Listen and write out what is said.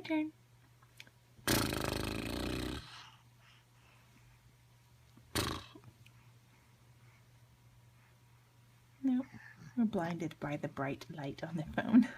Your turn. No, we're blinded by the bright light on the phone.